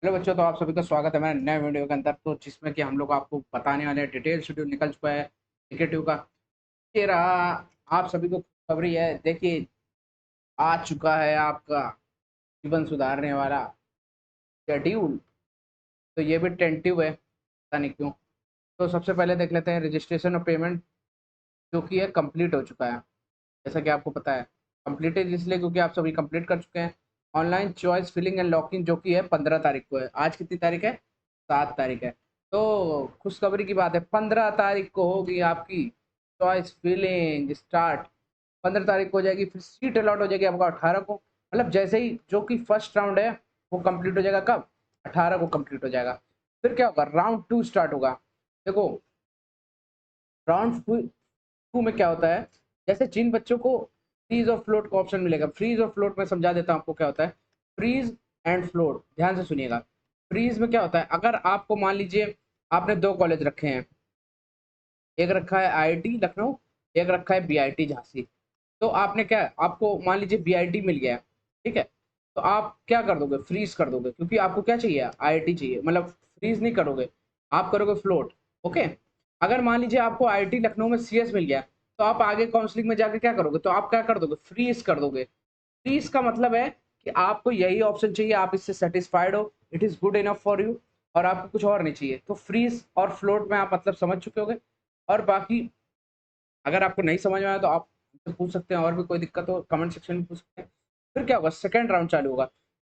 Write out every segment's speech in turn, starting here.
Hello बच्चों, तो आप सभी का स्वागत है मेरे नए वीडियो के अंदर। तो जिसमें कि हम लोग आपको बताने वाले हैं, डिटेल शेड्यूल निकल चुका है निगेटिव का। ये रहा, आप सभी को खुशखबरी है। देखिए, आ चुका है आपका जीवन सुधारने वाला शेड्यूल। तो ये भी टेंटिव है, पता नहीं क्यों। तो सबसे पहले देख लेते हैं रजिस्ट्रेशन और पेमेंट, जो कि है कंप्लीट हो चुका है। जैसा कि आपको पता है, कंप्लीटेड इसलिए क्योंकि आप सभी कंप्लीट कर चुके हैं। Online choice filling and locking जो कि है 15 तारीख को है। आज कितनी तारीख है? 7 तारीख है। तो खुशखबरी की बात है, 15 तारीख को होगी आपकी चॉइस फिलिंग स्टार्ट। 15 तारीख को हो जाएगी, फिर सीट अलॉट हो जाएगी आपको 18 को। मतलब जैसे ही जो कि फर्स्ट राउंड है वो कंप्लीट हो जाएगा, कब? 18 को कंप्लीट हो जाएगा। फिर क्या होगा? राउंड 2 स्टार्ट होगा। देखो, राउंड टू में क्या होता है, जैसे जिन बच्चों को फ्रीज और फ्लोट का ऑप्शन मिलेगा। फ्रीज और फ्लोट में समझा देता हूँ आपको क्या होता है। फ्रीज एंड फ्लोट, ध्यान से सुनिएगा। फ्रीज में क्या होता है, अगर आपको मान लीजिए आपने दो कॉलेज रखे हैं, एक रखा है आईआईटी लखनऊ, एक रखा है बीआईटी झांसी। तो आपने क्या, आपको मान लीजिए बीआईटी मिल गया है, ठीक है। तो आप क्या कर दोगे? फ्रीज कर दोगे, क्योंकि आपको क्या चाहिए? आईआईटी चाहिए। मतलब फ्रीज नहीं करोगे, आप करोगे फ्लोट। ओके। अगर मान लीजिए आपको आईआईटी लखनऊ में सीएस मिल गया, तो आप आगे काउंसलिंग में जाके क्या करोगे? तो आप क्या कर दोगे? फ्रीज कर दोगे। फ्रीज का मतलब है कि आपको यही ऑप्शन चाहिए, आप इससे सेटिस्फाइड हो, it is good enough for you, और आपको कुछ और नहीं चाहिए। तो फ्रीज और फ्लोट में आप मतलब समझ चुके होगे। और बाकी अगर आपको नहीं समझ में आया तो आप मुझसे पूछ सकते हैं, और भी कोई दिक्कत हो कमेंट सेक्शन में पूछ सकते हैं। फिर क्या होगा? सेकंड राउंड चालू होगा।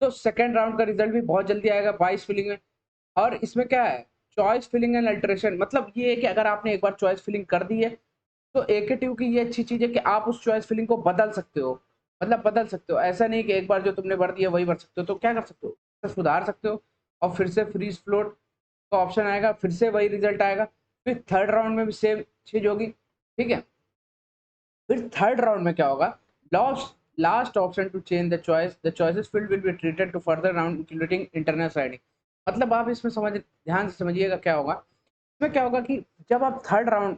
तो सेकंड राउंड का रिजल्ट भी बहुत जल्दी आएगा, 22 फिलिंग में। और इसमें क्या है, चॉइस फिलिंग एंड अल्टरेशन। मतलब ये है कि अगर आपने एक बार चॉइस फिलिंग कर दी है, तो एकेटिव की ये अच्छी चीज है कि आप उस चॉइस फिलिंग को बदल सकते हो। मतलब बदल सकते हो, ऐसा नहीं कि एक बार जो तुमने भर दिया वही भर सकते हो। तो क्या कर सकते हो? उसे सुधार सकते हो, और फिर से फ्रीज फ्लोट का ऑप्शन आएगा, फिर से वही रिजल्ट आएगा। फिर थर्ड राउंड में भी सेम चीज होगी, ठीक है। फिर थर्ड राउंड में क्या होगा? Last last option to change the choices field will be treated to further round including internal riding. मतलब आप इसमें समझ, ध्यान से समझिएगा क्या होगा। इसमें क्या होगा कि जब आप थर्ड राउंड,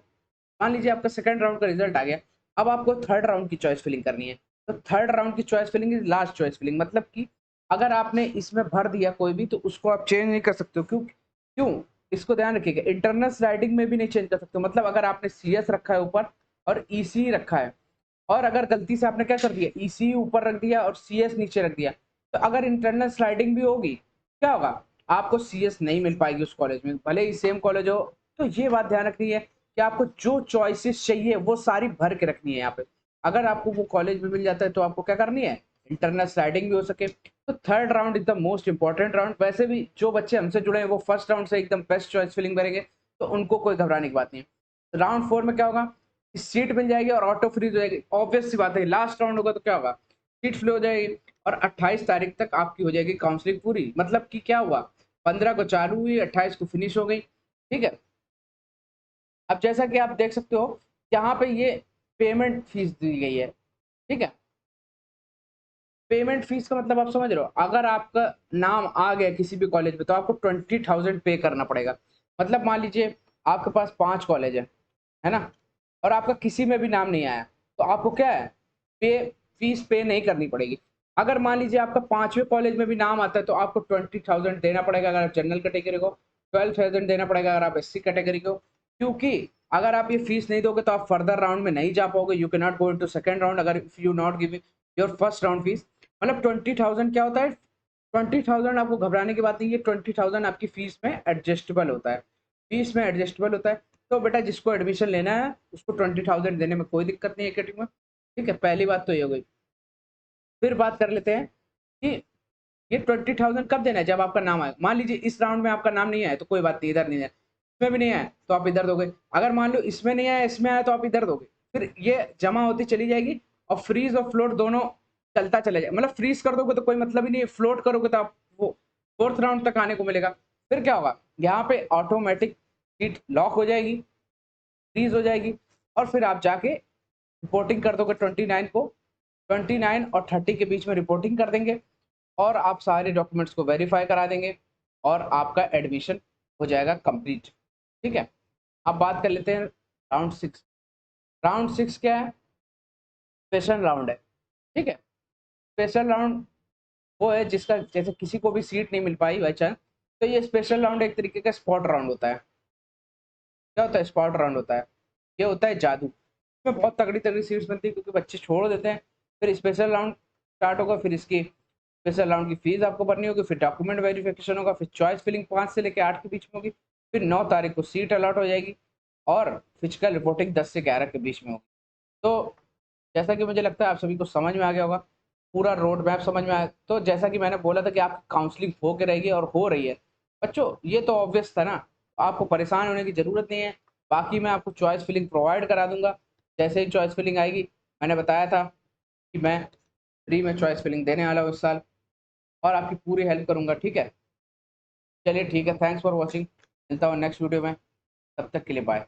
मान लीजिए आपका सेकंड राउंड का रिजल्ट आ गया, अब आपको थर्ड राउंड की चॉइस फिलिंग करनी है। तो थर्ड राउंड की choice filling is last choice filling. मतलब कि अगर आपने इसमें भर दिया कोई भी, तो उसको आप चेंज नहीं कर सकते हो। क्यों? क्यों? इसको ध्यान रखिएगा, इंटरनल स्लाइडिंग में भी नहीं चेंज कर सकते हो। मतलब अगर आपने सीएस रखा है ऊपर और ईसी रखा है, और अगर गलती से आपने क्या कर दिया, ईसी ऊपर रख दिया और सीएस नीचे रख दिया, तो अगर इंटरनल स्लाइडिंग भी होगी, क्या होगा? आपको सीएस नहीं मिल पाएगी उस कॉलेज में, भले ही सेम कॉलेज हो। तो ये बात ध्यान रखनी है कि आपको जो चॉइसेस चाहिए वो सारी भर के रखनी है यहाँ पे। अगर आपको वो कॉलेज में मिल जाता है तो आपको क्या करनी है? इंटरनल स्लाइडिंग भी हो सके। तो third round is the most important round. वैसे भी जो बच्चे हमसे जुड़े हैं वो फर्स्ट राउंड से एकदम बेस्ट चॉइस फिलिंग करेंगे, तो उनको कोई घबराने की बात नहीं है। राउंड 4 में क्या होगा? सीट मिल जाएगी और ऑटो फ्रीज हो जाएगी। ऑब्वियस सी बात है, लास्ट राउंड होगा तो क्या होगा? सीट फ्री हो जाएगी, और 28 तारीख तक आपकी हो जाएगी काउंसलिंग पूरी। मतलब कि क्या हुआ, 15 को चालू हुई, 28 को फिनिश हो गई, ठीक है। अब जैसा कि आप देख सकते हो, यहाँ पे ये पेमेंट फीस दी गई है, ठीक है। पेमेंट फीस का मतलब आप समझ रहे हो, अगर आपका नाम आ गया किसी भी कॉलेज में तो आपको 20,000 पे करना पड़ेगा। मतलब मान लीजिए आपके पास 5 कॉलेज है ना, और आपका किसी में भी नाम नहीं आया, तो आपको क्या है, पे फीस पे नहीं करनी पड़ेगी। अगर मान लीजिए आपका 5वें कॉलेज में भी नाम आता है, तो आपको 20,000 देना पड़ेगा अगर आप जनरल कैटेगरी को, 12,000 देना पड़ेगा अगर आप एससी कैटेगरी को। क्योंकि अगर आप ये फीस नहीं दोगे तो आप फर्दर राउंड में नहीं जा पाओगे। You can not go into second round अगर if you not give your first round fees. मतलब 20,000 क्या होता है? 20,000 आपको घबराने की बात नहीं है, 20,000 आपकी फीस में एडजस्टेबल होता है। फीस में एडजस्टेबल होता है। तो बेटा जिसको एडमिशन लेना है उसको 20,000 देने में कोई दिक्कत नहीं है एकेडमी में, ठीक है। पहली बात तो ये हो गई। फिर बात कर लेते हैं कि ये 20,000 कब देना है? जब आपका नाम आए। मान लीजिए इस राउंड में आपका नाम नहीं आया तो कोई बात नहीं, इधर नहीं है। इसमें भी नहीं आया तो आप इधर दोगे। अगर मान लो इसमें नहीं आया, इसमें आया, तो आप इधर दोगे। फिर ये जमा होती चली जाएगी, और फ्रीज और फ्लोट दोनों चलता चला जाएगा। मतलब फ्रीज कर दोगे तो कोई मतलब ही नहीं है, फ्लोट करोगे तो आप वो फोर्थ राउंड तक आने को मिलेगा। फिर क्या होगा, यहाँ पे ऑटोमेटिक सीट लॉक हो जाएगी, फ्रीज हो जाएगी, और फिर आप जाके रिपोर्टिंग कर दोगे 29 को। 29 और 30 के बीच में रिपोर्टिंग कर देंगे, और आप सारे डॉक्यूमेंट्स को वेरीफाई करा देंगे, और आपका एडमिशन हो जाएगा कंप्लीट, ठीक है। अब बात कर लेते हैं राउंड 6। राउंड 6 क्या है? स्पेशल राउंड है, ठीक है। स्पेशल राउंड वो है जिसका जैसे किसी को भी सीट नहीं मिल पाई बाई चांस, तो ये स्पेशल राउंड एक तरीके का स्पॉट राउंड होता है। क्या होता है स्पॉट राउंड होता है, ये होता है जादू। इसमें बहुत तगड़ी तगड़ी सीट्स बनती है क्योंकि बच्चे छोड़ देते हैं। फिर स्पेशल राउंड स्टार्ट होगा, फिर इसकी स्पेशल राउंड की फीस आपको भरनी होगी, फिर डॉक्यूमेंट वेरिफिकेशन होगा, फिर चॉइस फिलिंग 5 से लेकर 8 के बीच में होगी, फिर 9 तारीख को सीट अलॉट हो जाएगी और फिजिकल रिपोर्टिंग 10 से 11 के बीच में होगी। तो जैसा कि मुझे लगता है आप सभी को समझ में आ गया होगा, पूरा रोड मैप समझ में आया। तो जैसा कि मैंने बोला था कि आपकी काउंसलिंग हो के रहेगी और हो रही है बच्चों, ये तो ऑब्वियस था ना, आपको परेशान होने की ज़रूरत नहीं है। बाकी मैं आपको चॉइस फिलिंग प्रोवाइड करा दूंगा। जैसे ही चॉइस फिलिंग आएगी, मैंने बताया था कि मैं फ्री में चॉइस फिलिंग देने वाला हूँ इस साल और आपकी पूरी हेल्प करूँगा, ठीक है। चलिए ठीक है, थैंक्स फॉर वॉचिंग, मिलता हूँ नेक्स्ट वीडियो में, तब तक के लिए बाय।